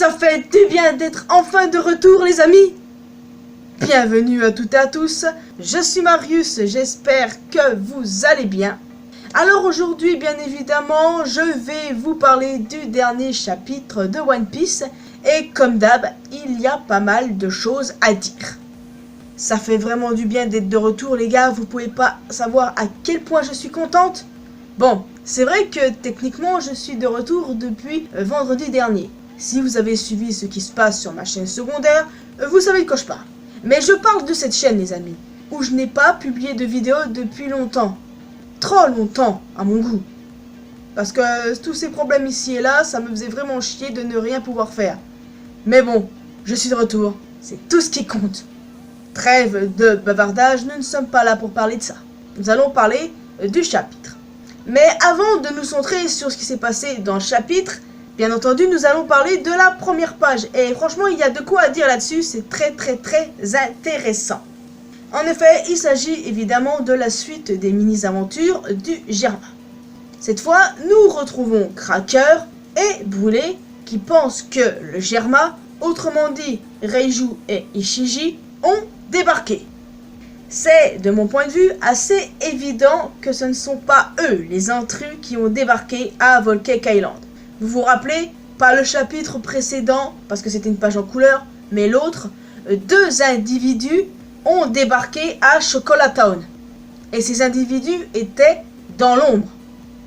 ça fait du bien d'être enfin de retour les amis. Bienvenue à toutes et à tous, je suis Marius, j'espère que vous allez bien. Alors aujourd'hui bien évidemment je vais vous parler du dernier chapitre de One Piece et comme d'hab il y a pas mal de choses à dire. Ça fait vraiment du bien d'être de retour les gars, vous pouvez pas savoir à quel point je suis contente. Bon, c'est vrai que techniquement je suis de retour depuis vendredi dernier. Si vous avez suivi ce qui se passe sur ma chaîne secondaire, vous savez de quoi je parle. Mais je parle de cette chaîne les amis, où je n'ai pas publié de vidéo depuis longtemps. Trop longtemps à mon goût. Parce que tous ces problèmes ici et là, ça me faisait vraiment chier de ne rien pouvoir faire. Mais bon, je suis de retour, c'est tout ce qui compte. Trêve de bavardage, nous ne sommes pas là pour parler de ça. Nous allons parler du chapitre. Mais avant de nous centrer sur ce qui s'est passé dans le chapitre, bien entendu, nous allons parler de la première page. Et franchement, il y a de quoi dire là-dessus, c'est très intéressant. En effet, il s'agit évidemment de la suite des mini-aventures du Germa. Cette fois, nous retrouvons Cracker et Brûlé qui pensent que le Germa, autrement dit Reiju et Ishiji, ont débarqué. C'est, de mon point de vue, assez évident que ce ne sont pas eux les intrus qui ont débarqué à Whole-Cake Island. Vous vous rappelez, pas le chapitre précédent, parce que c'était une page en couleur, mais l'autre, deux individus ont débarqué à Chocolat Town. Et ces individus étaient dans l'ombre.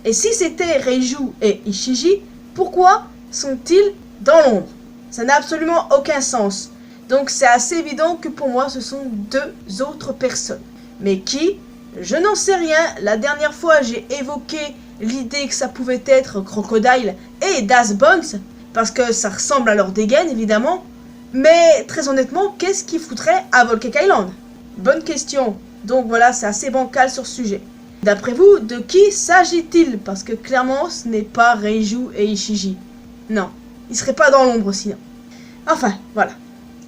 Et si c'était Reiju et Ishiji, pourquoi sont-ils dans l'ombre? Ça n'a absolument aucun sens. Donc c'est assez évident que pour moi ce sont deux autres personnes. Mais qui? Je n'en sais rien. La dernière fois j'ai évoqué l'idée que ça pouvait être Crocodile et Das Bones, parce que ça ressemble à leur dégaine évidemment. Mais très honnêtement, qu'est-ce qu'ils foutraient à Whole-Cake Island? Bonne question. Donc voilà, c'est assez bancal sur ce sujet. D'après vous, de qui s'agit-il? Parce que clairement ce n'est pas Reiju et Ishiji. Non, ils seraient pas dans l'ombre sinon. Enfin, voilà.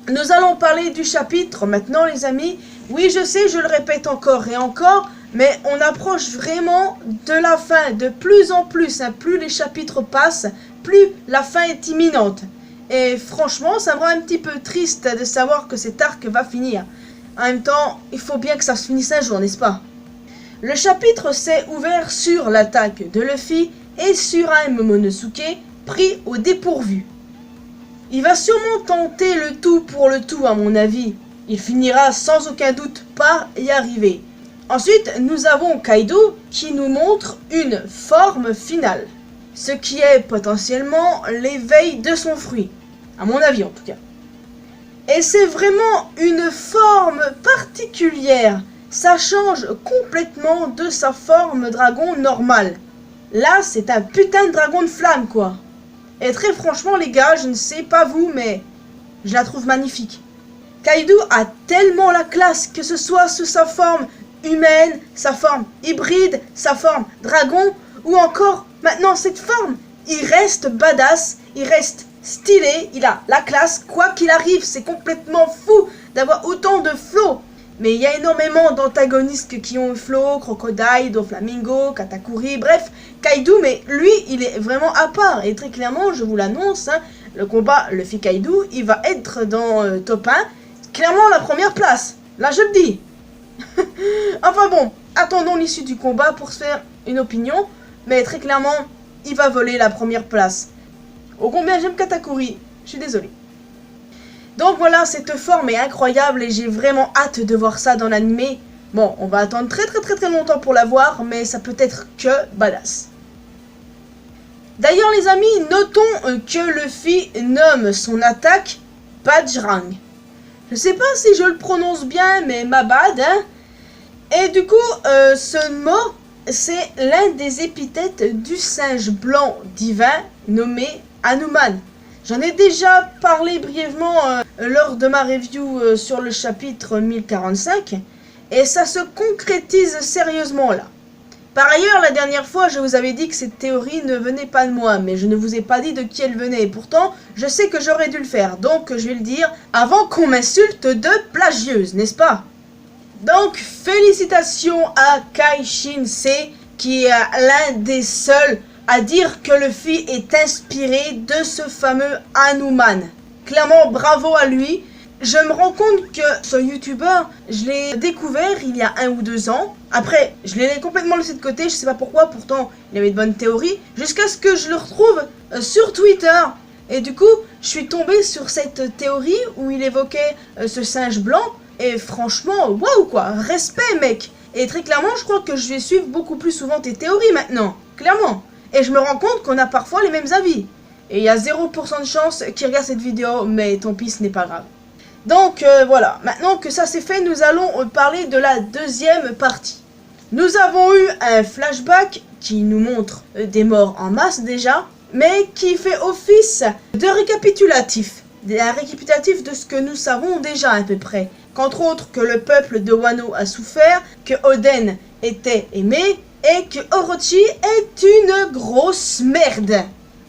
Nous allons parler du chapitre maintenant les amis. Oui je sais, je le répète encore et encore, mais on approche vraiment de la fin de plus en plus. Plus les chapitres passent, plus la fin est imminente. Et franchement ça me rend un petit peu triste de savoir que cet arc va finir. En même temps, il faut bien que ça se finisse un jour, n'est-ce pas? Le chapitre s'est ouvert sur l'attaque de Luffy et sur un Momonosuke pris au dépourvu. Il va sûrement tenter le tout pour le tout à mon avis. Il finira sans aucun doute par y arriver. Ensuite, nous avons Kaido qui nous montre une forme finale. Ce qui est potentiellement l'éveil de son fruit. À mon avis en tout cas. Et c'est vraiment une forme particulière. Ça change complètement de sa forme dragon normale. Là, c'est un putain de dragon de flamme quoi. Et très franchement les gars, je ne sais pas vous, mais je la trouve magnifique. Kaido a tellement la classe, que ce soit sous sa forme humaine, sa forme hybride, sa forme dragon, ou encore maintenant cette forme. Il reste badass, il reste stylé, il a la classe, quoi qu'il arrive, c'est complètement fou d'avoir autant de flow. Mais il y a énormément d'antagonistes qui ont flow, Crocodile, Doflamingo, Katakuri, bref, Kaido, mais lui, il est vraiment à part. Et très clairement, je vous l'annonce, hein, le combat Luffy Kaido, il va être dans top 1, clairement la première place. Là, je le dis. Enfin bon, attendons l'issue du combat pour se faire une opinion, mais très clairement, il va voler la première place. Ô combien j'aime Katakuri, je suis désolé. Donc voilà, cette forme est incroyable et j'ai vraiment hâte de voir ça dans l'anime. Bon, on va attendre très longtemps pour la voir, mais ça peut être que badass. D'ailleurs les amis, notons que Luffy nomme son attaque Bajrang. Je sais pas si je le prononce bien, mais ma bad, hein. Et du coup, ce mot, c'est l'un des épithètes du singe blanc divin nommé Hanuman. J'en ai déjà parlé brièvement lors de ma review sur le chapitre 1045 et ça se concrétise sérieusement là. Par ailleurs, la dernière fois, je vous avais dit que cette théorie ne venait pas de moi, mais je ne vous ai pas dit de qui elle venait. Et pourtant, je sais que j'aurais dû le faire, donc je vais le dire avant qu'on m'insulte de plagieuse, n'est-ce pas? Donc, félicitations à Kai Shinsei, qui est l'un des seuls à dire que Luffy est inspiré de ce fameux Hanuman. Clairement, bravo à lui. Je me rends compte que ce youtubeur, je l'ai découvert il y a 1 ou 2 ans. Après, je l'ai complètement laissé de côté, je sais pas pourquoi, pourtant il avait de bonnes théories. Jusqu'à ce que je le retrouve sur Twitter. Et du coup, je suis tombé sur cette théorie où il évoquait ce singe blanc. Et franchement, waouh quoi, respect mec. Et très clairement, je crois que je vais suivre beaucoup plus souvent tes théories maintenant. Clairement. Et je me rends compte qu'on a parfois les mêmes avis. Et il y a 0% de chance qu'il regarde cette vidéo, mais tant pis, ce n'est pas grave. Donc voilà, maintenant que ça c'est fait, nous allons parler de la deuxième partie. Nous avons eu un flashback qui nous montre des morts en masse déjà, mais qui fait office de récapitulatif. Un récapitulatif de ce que nous savons déjà à peu près. Qu'entre autres que le peuple de Wano a souffert, que Oden était aimé, et que Orochi est une grosse merde.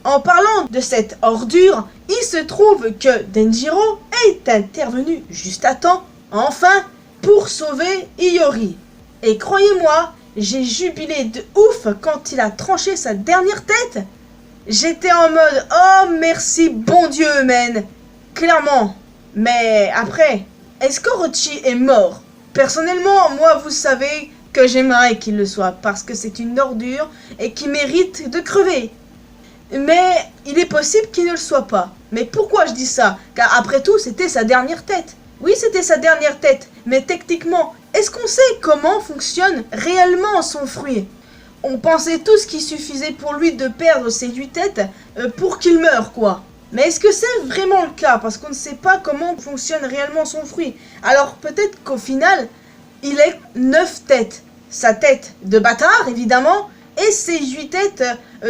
En parlant de cette ordure, il se trouve que Denjiro est intervenu juste à temps, enfin, pour sauver Iori. Et croyez-moi, j'ai jubilé de ouf quand il a tranché sa dernière tête. J'étais en mode, oh merci bon Dieu, man. Clairement. Mais après, est-ce qu'Orochi est mort? Personnellement, moi, vous savez que j'aimerais qu'il le soit, parce que c'est une ordure et qui mérite de crever. Mais il est possible qu'il ne le soit pas. Mais pourquoi je dis ça? Car après tout, c'était sa dernière tête. Oui, c'était sa dernière tête, mais techniquement, est-ce qu'on sait comment fonctionne réellement son fruit? On pensait tous qu'il suffisait pour lui de perdre ses 8 têtes pour qu'il meure, quoi. Mais est-ce que c'est vraiment le cas? Parce qu'on ne sait pas comment fonctionne réellement son fruit. Alors peut-être qu'au final, il est 9 têtes. Sa tête de bâtard, évidemment, et ses 8 têtes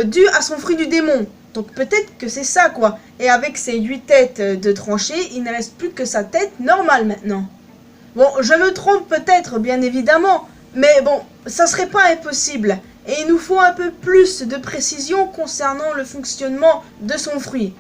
dues à son fruit du démon. Donc peut-être que c'est ça, quoi. Et avec ses 8 têtes de tranchée, il ne reste plus que sa tête normale maintenant. Bon, je me trompe peut-être, bien évidemment, mais bon, ça serait pas impossible. Et il nous faut un peu plus de précision concernant le fonctionnement de son fruit.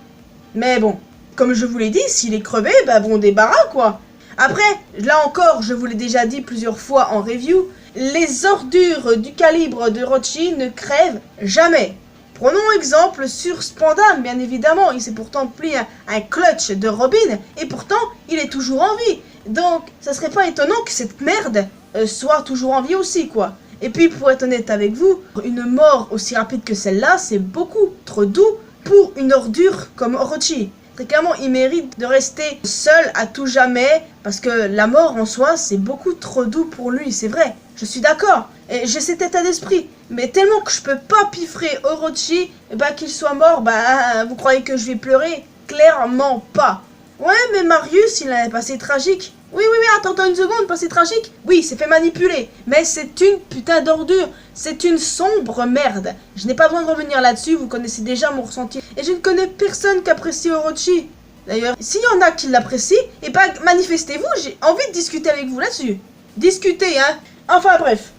Mais bon, comme je vous l'ai dit, s'il est crevé, bah bon débarras, quoi. Après, là encore, je vous l'ai déjà dit plusieurs fois en review, les ordures du calibre de Orochi ne crèvent jamais. Prenons exemple sur Spandam, bien évidemment, il s'est pourtant pris un clutch de Robin, et pourtant, il est toujours en vie. Donc, ça serait pas étonnant que cette merde soit toujours en vie aussi, quoi. Et puis, pour être honnête avec vous, une mort aussi rapide que celle-là, c'est beaucoup trop doux pour une ordure comme Orochi. Très clairement, il mérite de rester seul à tout jamais, parce que la mort en soi, c'est beaucoup trop doux pour lui, c'est vrai. Je suis d'accord, et j'ai cet état d'esprit. Mais tellement que je peux pas piffrer Orochi, bah qu'il soit mort, bah vous croyez que je vais pleurer? Clairement pas. Ouais, mais Marius, il a un passé tragique. Oui, attends une seconde, passé tragique? Oui, il s'est fait manipuler, mais c'est une putain d'ordure. C'est une sombre merde. Je n'ai pas besoin de revenir là-dessus, vous connaissez déjà mon ressenti. Et je ne connais personne qui apprécie Orochi. D'ailleurs, s'il y en a qui l'apprécient, et bah manifestez-vous, j'ai envie de discuter avec vous là-dessus. Discutez, hein. Enfin bref.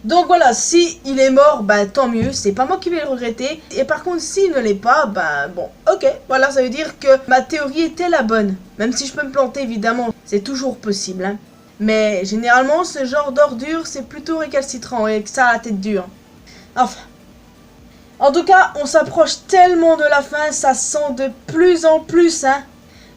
Donc voilà, si il est mort, bah tant mieux, c'est pas moi qui vais le regretter. Et par contre, s'il ne l'est pas, bah bon, ok. Voilà, ça veut dire que ma théorie était la bonne. Même si je peux me planter, évidemment, c'est toujours possible, hein. Mais généralement, ce genre d'ordure, c'est plutôt récalcitrant et que ça a la tête dure. Enfin. En tout cas, on s'approche tellement de la fin, ça sent de plus en plus, hein.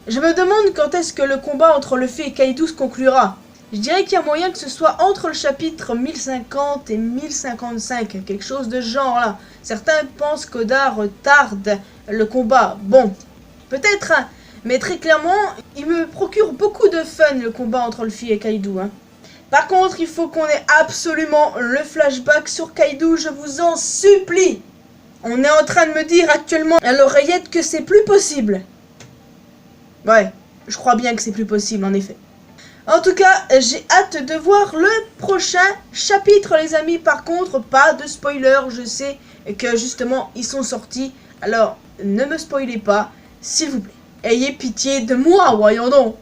Je me demande quand est-ce que le combat entre Luffy et Kaido se conclura. Je dirais qu'il y a moyen que ce soit entre le chapitre 1050 et 1055, quelque chose de genre là. Certains pensent qu'Oda retarde le combat. Bon, peut-être, hein, mais très clairement, il me procure beaucoup de fun le combat entre Luffy et Kaido. Hein. Par contre, il faut qu'on ait absolument le flashback sur Kaido, je vous en supplie. On est en train de me dire actuellement à l'oreillette que c'est plus possible. Ouais, je crois bien que c'est plus possible en effet. En tout cas, j'ai hâte de voir le prochain chapitre, les amis. Par contre, pas de spoiler. Je sais que justement, ils sont sortis. Alors, ne me spoilez pas, s'il vous plaît. Ayez pitié de moi, voyons donc.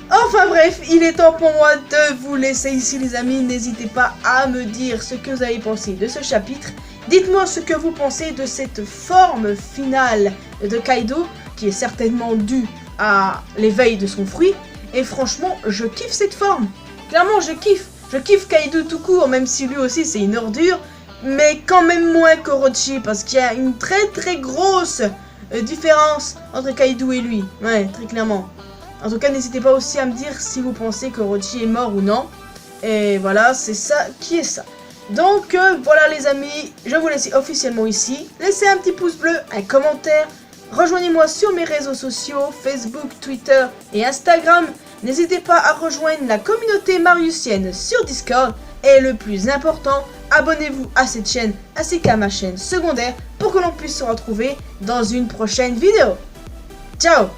Enfin bref, il est temps pour moi de vous laisser ici, les amis. N'hésitez pas à me dire ce que vous avez pensé de ce chapitre. Dites-moi ce que vous pensez de cette forme finale de Kaido, qui est certainement due à l'éveil de son fruit. Et franchement, je kiffe cette forme. Clairement, je kiffe. Je kiffe Kaido tout court, même si lui aussi c'est une ordure. mais quand même moins qu'Orochi, parce qu'il y a une très grosse différence entre Kaido et lui. Ouais, très clairement. En tout cas, n'hésitez pas aussi à me dire si vous pensez qu'Orochi est mort ou non. Et voilà, c'est ça qui est ça. Donc voilà les amis, je vous laisse officiellement ici. Laissez un petit pouce bleu, un commentaire. Rejoignez-moi sur mes réseaux sociaux, Facebook, Twitter et Instagram. N'hésitez pas à rejoindre la communauté mariusienne sur Discord. Et le plus important, abonnez-vous à cette chaîne ainsi qu'à ma chaîne secondaire pour que l'on puisse se retrouver dans une prochaine vidéo. Ciao!